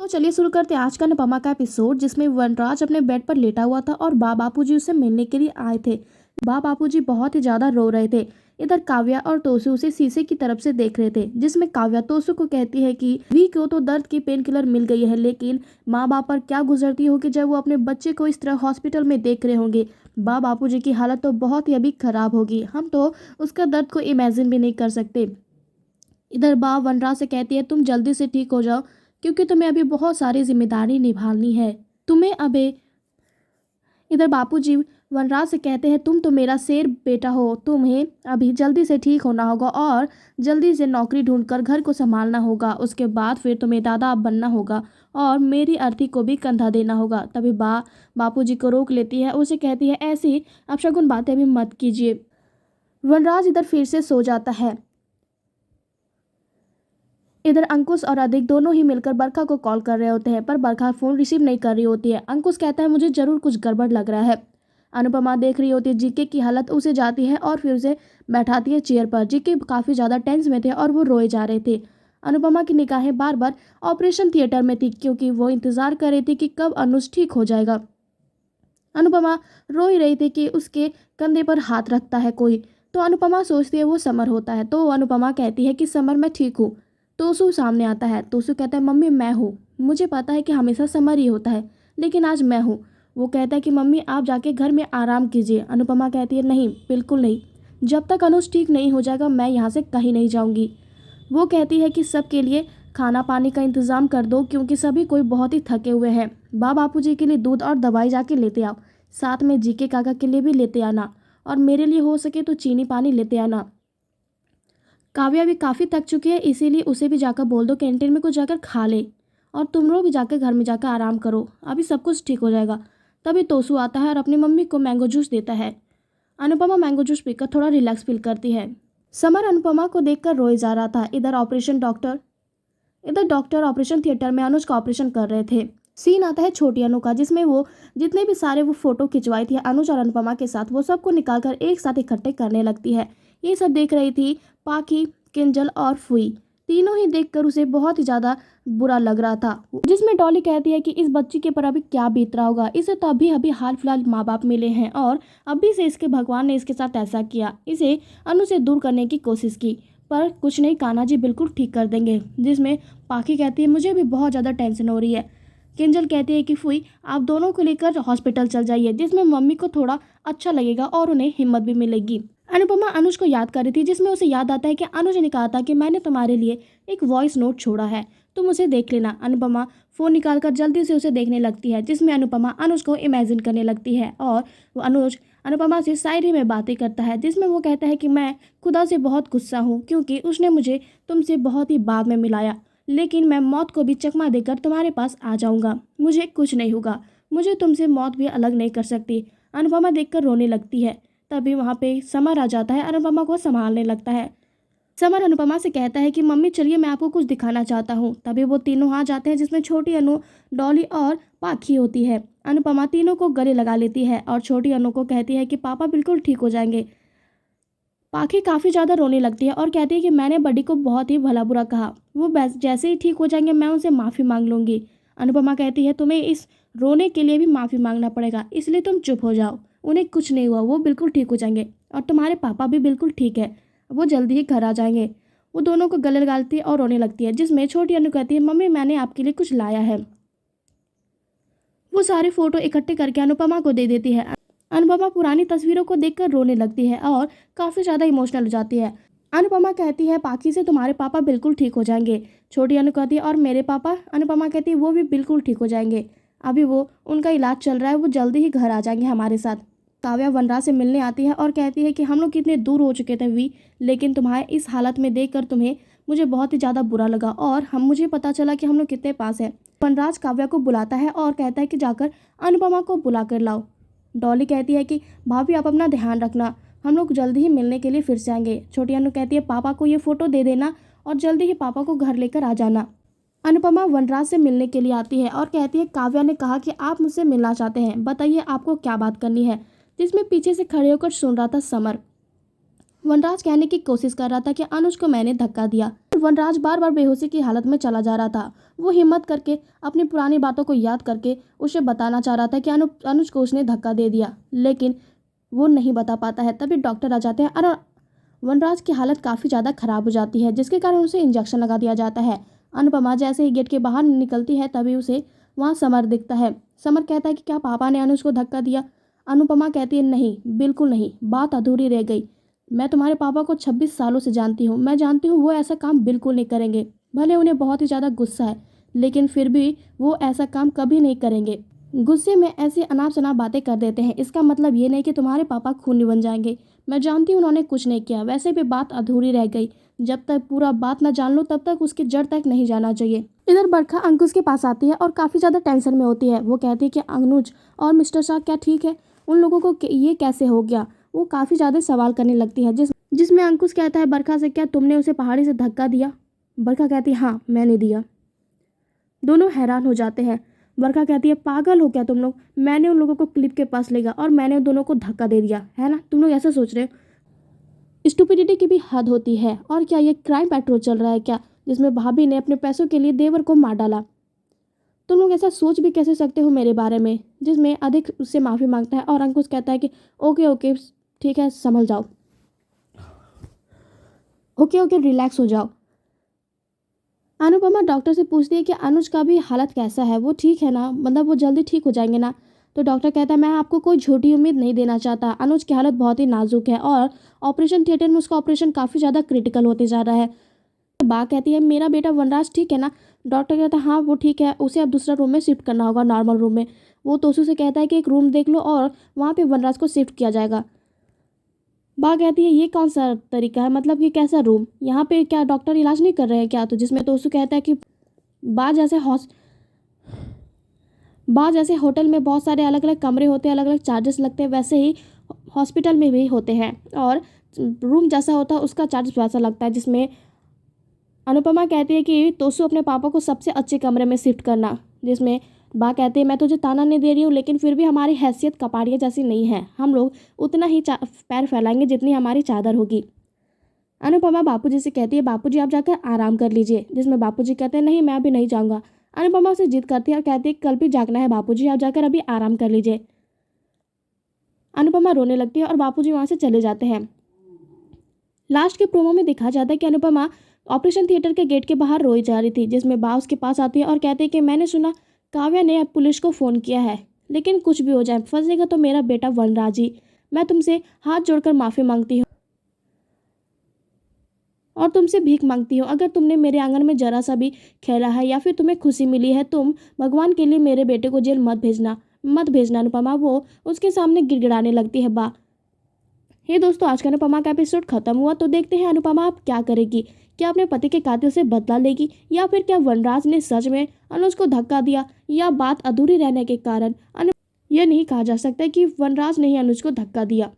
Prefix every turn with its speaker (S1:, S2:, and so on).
S1: तो चलिए शुरू करते हैं आज का अनुपमा का एपिसोड, जिसमें वनराज अपने बेड पर लेटा हुआ था और बापूजी उससे मिलने के लिए आए थे। बापूजी बहुत ही ज्यादा रो रहे थे। इधर काव्या और तोसू उसे शीशे की तरफ से देख रहे थे, जिसमें काव्या तोसू को कहती है कि वी को तो दर्द की पेन किलर मिल गई है, लेकिन माँ बाप पर क्या गुजरती होगी जब वो अपने बच्चे को इस तरह हॉस्पिटल में देख रहे होंगे। बापूजी की हालत तो बहुत ही अभी खराब होगी, हम तो उसका दर्द को इमेजिन भी नहीं कर सकते। इधर वनराज से कहती है तुम जल्दी से ठीक हो जाओ, क्योंकि तुम्हें अभी बहुत सारी जिम्मेदारी निभानी है। तुम्हें अबे इधर बापूजी वनराज से कहते हैं तुम तो मेरा शेर बेटा हो, तुम्हें अभी जल्दी से ठीक होना होगा और जल्दी से नौकरी ढूंढकर घर को संभालना होगा। उसके बाद फिर तुम्हें दादा बनना होगा और मेरी अर्थी को भी कंधा देना होगा। तभी बापूजी को रोक लेती है, उसे कहती है ऐसी अपशगुन बातें भी मत कीजिए। वनराज इधर फिर से सो जाता है। इधर अंकुश और अधिक दोनों ही मिलकर बरखा को कॉल कर रहे होते हैं, पर बरखा फोन रिसीव नहीं कर रही होती है। अंकुश कहता है मुझे जरूर कुछ गड़बड़ लग रहा है। अनुपमा देख रही होती है जीके की हालत, उसे जाती है और फिर उसे बैठाती है चेयर पर। जीके काफी ज्यादा टेंस में थे और वो रोए जा रहे थे। अनुपमा की निगाहें बार बार ऑपरेशन थिएटर में थी, क्योंकि वो इंतजार कर रही थी कि कब अनुज ठीक हो जाएगा। अनुपमा रो ही रही थी कि उसके कंधे पर हाथ रखता है कोई, तो अनुपमा सोचती है वो समर होता है। तो अनुपमा कहती है कि समर मैं ठीक हूँ। तोसू सामने आता है। तोसू कहता है मम्मी मैं हूँ, मुझे पता है कि हमेशा समर ही होता है, लेकिन आज मैं हूँ। वो कहता है कि मम्मी आप जाके घर में आराम कीजिए। अनुपमा कहती है नहीं, बिल्कुल नहीं, जब तक अनुज ठीक नहीं हो जाएगा मैं यहाँ से कहीं नहीं जाऊँगी। वो कहती है कि सबके लिए खाना पानी का इंतज़ाम कर दो, क्योंकि सभी कोई बहुत ही थके हुए हैं। बापूजी के लिए दूध और दवाई जाके लेते आओ, साथ में जीके काका के लिए भी लेते आना, और मेरे लिए हो सके तो चीनी पानी लेते आना। काव्या भी काफ़ी थक चुकी है, इसीलिए उसे भी जाकर बोल दो कैंटीन में कुछ जाकर खा ले, और तुम लोग भी जाकर घर में जाकर आराम करो, अभी सब कुछ ठीक हो जाएगा। तभी तोसू आता है और अपनी मम्मी को मैंगो जूस देता है। अनुपमा मैंगो जूस पीकर थोड़ा रिलैक्स फील करती है। समर अनुपमा को देखकर रोए जा रहा था। इधर डॉक्टर ऑपरेशन थिएटर में अनुज का ऑपरेशन कर रहे थे। सीन आता है छोटी अनु का, जिसमें वो जितने भी सारे वो फोटो खिंचवाई थी अनुज और अनुपमा के साथ, वो सबको निकालकर एक साथ इकट्ठे करने लगती है। ये सब देख रही थी पाखी, किंजल और फुई। तीनों ही देखकर उसे बहुत ही ज्यादा बुरा लग रहा था। जिसमें डॉली कहती है कि इस बच्ची के पर अभी क्या बीत रहा होगा, इसे तो अभी अभी हाल फिलहाल माँ बाप मिले हैं और अभी से इसके भगवान ने इसके साथ ऐसा किया, इसे अनु से दूर करने की कोशिश की, पर कुछ नहीं, कान्हा जी बिल्कुल ठीक कर देंगे। जिसमें पाखी कहती है मुझे भी बहुत ज़्यादा टेंशन हो रही है। किंजल कहती है कि फुई आप दोनों को लेकर हॉस्पिटल चल जाइए, जिसमें मम्मी को थोड़ा अच्छा लगेगा और उन्हें हिम्मत भी मिलेगी। अनुपमा अनुज को याद कर रही थी, जिसमें उसे याद आता है कि अनुज ने कहा था कि मैंने तुम्हारे लिए एक वॉइस नोट छोड़ा है, तुम उसे देख लेना। अनुपमा फ़ोन निकालकर जल्दी से उसे देखने लगती है, जिसमें अनुपमा अनुज को इमेजिन करने लगती है और वो अनुज अनुपमा से शायरी में बातें करता है, जिसमें वो कहता है कि मैं खुदा से बहुत गुस्सा हूँ, क्योंकि उसने मुझे तुमसे बहुत ही बाद में मिलाया, लेकिन मैं मौत को भी चकमा देकर तुम्हारे पास आ जाऊँगा, मुझे कुछ नहीं होगा, मुझे तुमसे मौत भी अलग नहीं कर सकती। अनुपमा देखकर रोने लगती है। तभी वहाँ पे समर आ जाता है, अनुपमा को संभालने लगता है। समर अनुपमा से कहता है कि मम्मी चलिए मैं आपको कुछ दिखाना चाहता हूँ। तभी वो तीनों आ जाते हैं, जिसमें छोटी अनु, डॉली और पाखी होती है। अनुपमा तीनों को गले लगा लेती है और छोटी अनु को कहती है कि पापा बिल्कुल ठीक हो जाएंगे। पाखी काफ़ी ज़्यादा रोने लगती है और कहती है कि मैंने बड़ी को बहुत ही भला बुरा कहा, वो जैसे ही ठीक हो जाएंगे मैं उनसे माफ़ी मांग लूँगी। अनुपमा कहती है तुम्हें इस रोने के लिए भी माफ़ी मांगना पड़ेगा, इसलिए तुम चुप हो जाओ, उन्हें कुछ नहीं हुआ, वो बिल्कुल ठीक हो जाएंगे और तुम्हारे पापा भी बिल्कुल ठीक है, वो जल्दी ही घर आ जाएंगे। वो दोनों को गले लगाती है और रोने लगती है, जिसमें छोटी अनु कहती है मम्मी मैंने आपके लिए कुछ लाया है। वो सारे फोटो इकट्ठे करके अनुपमा को दे देती है। अनुपमा पुरानी तस्वीरों को देखकर रोने लगती है और काफ़ी ज़्यादा इमोशनल हो जाती है। अनुपमा कहती है पाखी से तुम्हारे पापा बिल्कुल ठीक हो जाएंगे। छोटी अनु कहती है और मेरे पापा? अनुपमा कहती है वो भी बिल्कुल ठीक हो जाएंगे, अभी वो उनका इलाज चल रहा है, वो जल्दी ही घर आ जाएंगे हमारे साथ। काव्या वनराज से मिलने आती है और कहती है कि हम लोग कितने दूर हो चुके थे वी, लेकिन तुम्हारे इस हालत में देखकर तुम्हें मुझे बहुत ही ज़्यादा बुरा लगा और मुझे पता चला कि हम लोग कितने पास हैं। वनराज काव्या को बुलाता है और कहता है कि जाकर अनुपमा को बुला कर लाओ। डॉली कहती है कि भाभी आप अपना ध्यान रखना, हम लोग जल्दी ही मिलने के लिए फिर से आएंगे। छोटी अनु कहती है पापा को ये फ़ोटो दे देना और जल्दी ही पापा को घर लेकर आ जाना। अनुपमा वनराज से मिलने के लिए आती है और कहती है काव्या ने कहा कि आप मुझसे मिलना चाहते हैं, बताइए आपको क्या बात करनी है। जिसमें पीछे से खड़े होकर सुन रहा था समर। वनराज कहने की कोशिश कर रहा था कि अनुज को मैंने धक्का दिया। वनराज बार बार बेहोशी की हालत में चला जा रहा था। वो हिम्मत करके अपनी पुरानी बातों को याद करके उसे बताना चाह रहा था कि अनुज को उसने धक्का दे दिया, लेकिन वो नहीं बता पाता है। तभी डॉक्टर आ जाते हैं और वनराज की हालत काफ़ी ज़्यादा ख़राब हो जाती है, जिसके कारण उसे इंजेक्शन लगा दिया जाता है। अनुपमा जैसे ही गेट के बाहर निकलती है तभी उसे वहाँ समर दिखता है। समर कहता है कि क्या पापा ने अनुज को धक्का दिया? अनुपमा कहती है नहीं, बिल्कुल नहीं, बात अधूरी रह गई। मैं तुम्हारे पापा को 26 सालों से जानती हूँ, मैं जानती हूँ वो ऐसा काम बिल्कुल नहीं करेंगे। भले उन्हें बहुत ही ज़्यादा गुस्सा है, लेकिन फिर भी वो ऐसा काम कभी नहीं करेंगे। गुस्से में ऐसी अनाप शनाप बातें कर देते हैं, इसका मतलब ये नहीं कि तुम्हारे पापा खूनी बन जाएंगे। मैं जानती हूँ उन्होंने कुछ नहीं किया, वैसे भी बात अधूरी रह गई। जब तक पूरा बात ना जान लो तब तक उसकी जड़ तक नहीं जाना चाहिए। इधर बरखा अंकुश के पास आती है और काफ़ी ज़्यादा टेंशन में होती है। वो कहती है कि अनुज और मिस्टर शाह क्या ठीक है? उन लोगों को ये कैसे हो गया? वो काफ़ी ज़्यादा सवाल करने लगती है, जिसमें अंकुश कहता है बरखा से, क्या तुमने उसे पहाड़ी से धक्का दिया? बरखा कहती है हाँ, मैंने दिया। दोनों हैरान हो जाते हैं। बरखा कहती है पागल हो क्या तुम लोग? मैंने उन लोगों को क्लिप के पास ले गया और मैंने उन दोनों को धक्का दे दिया, है ना? तुम लोग ऐसा सोच रहे हो? स्टुपिडिटी की भी हद होती है। और क्या ये क्राइम पेट्रोल चल रहा है क्या, जिसमें भाभी ने अपने पैसों के लिए देवर को मार डाला? तुम लोग ऐसा सोच भी कैसे सकते हो मेरे बारे में? जिसमें अधिक उससे माफ़ी मांगता है और अंकुश कहता है कि ओके ओके ठीक है, संभल जाओ, ओके ओके रिलैक्स हो जाओ। अनुपमा डॉक्टर से पूछती है कि अनुज का भी हालत कैसा है, वो ठीक है ना? मतलब वो जल्दी ठीक हो जाएंगे ना? तो डॉक्टर कहता है मैं आपको कोई झूठी उम्मीद नहीं देना चाहता, अनुज की हालत बहुत ही नाजुक है और ऑपरेशन थिएटर में उसका ऑपरेशन काफ़ी ज़्यादा क्रिटिकल होते जा रहा है। बा कहती है मेरा बेटा वनराज ठीक है ना? डॉक्टर कहता है हाँ वो ठीक है, उसे अब दूसरा रूम में शिफ्ट करना होगा, नॉर्मल रूम में। वो तोसू से कहता है कि एक रूम देख लो और वहाँ पे वनराज को शिफ्ट किया जाएगा। बा कहती है ये कौन सा तरीका है, मतलब कि कैसा रूम? यहाँ पे क्या डॉक्टर इलाज नहीं कर रहे हैं क्या? तो जिसमें तोसू कहता है कि बा जैसे हॉस बा जैसे होटल में बहुत सारे अलग अलग कमरे होते हैं, अलग अलग चार्जेस लगते हैं, वैसे ही हॉस्पिटल में भी होते हैं और रूम जैसा होता है उसका चार्ज वैसा लगता है। जिसमें अनुपमा कहती है कि तोसू अपने पापा को सबसे अच्छे कमरे में शिफ्ट करना। जिसमें बा कहती है मैं तुझे ताना नहीं दे रही हूँ, लेकिन फिर भी हमारी हैसियत कपाड़िया जैसी नहीं है, हम लोग उतना ही पैर फैलाएंगे जितनी हमारी चादर होगी। अनुपमा बापूजी से कहती है बापूजी आप जाकर आराम कर लीजिए। जिसमें बापूजी कहते हैं नहीं मैं अभी नहीं जाऊँगा। अनुपमा से जिद करती है और कहती है कल भी जागना है बापूजी, आप जाकर अभी आराम कर लीजिए। अनुपमा रोने लगती है और बापूजी वहाँ से चले जाते हैं। लास्ट के प्रोमो में दिखा जाता है कि अनुपमा ऑपरेशन थिएटर के गेट के बाहर रोई जा रही थी। जिसमें बा उसके पास आती है और कहती है कि मैंने सुना काव्या ने अब पुलिस को फ़ोन किया है, लेकिन कुछ भी हो जाए फंसेगा तो मेरा बेटा वनराज ही। मैं तुमसे हाथ जोड़कर माफ़ी मांगती हूँ और तुमसे भीख मांगती हूँ, अगर तुमने मेरे आंगन में जरा सा भी खेला है या फिर तुम्हें खुशी मिली है, तुम भगवान के लिए मेरे बेटे को जेल मत भेजना अनुपमा। वो उसके सामने गिड़गिड़ाने लगती है बा। हे दोस्तों, आज का अनुपमा का एपिसोड खत्म हुआ, तो देखते हैं अनुपमा अब क्या करेगी। क्या अपने पति के कातिल से बदला लेगी या फिर क्या वनराज ने सच में अनुज को धक्का दिया, या बात अधूरी रहने के कारण यह नहीं कहा जा सकता कि वनराज ने ही अनुज को धक्का दिया।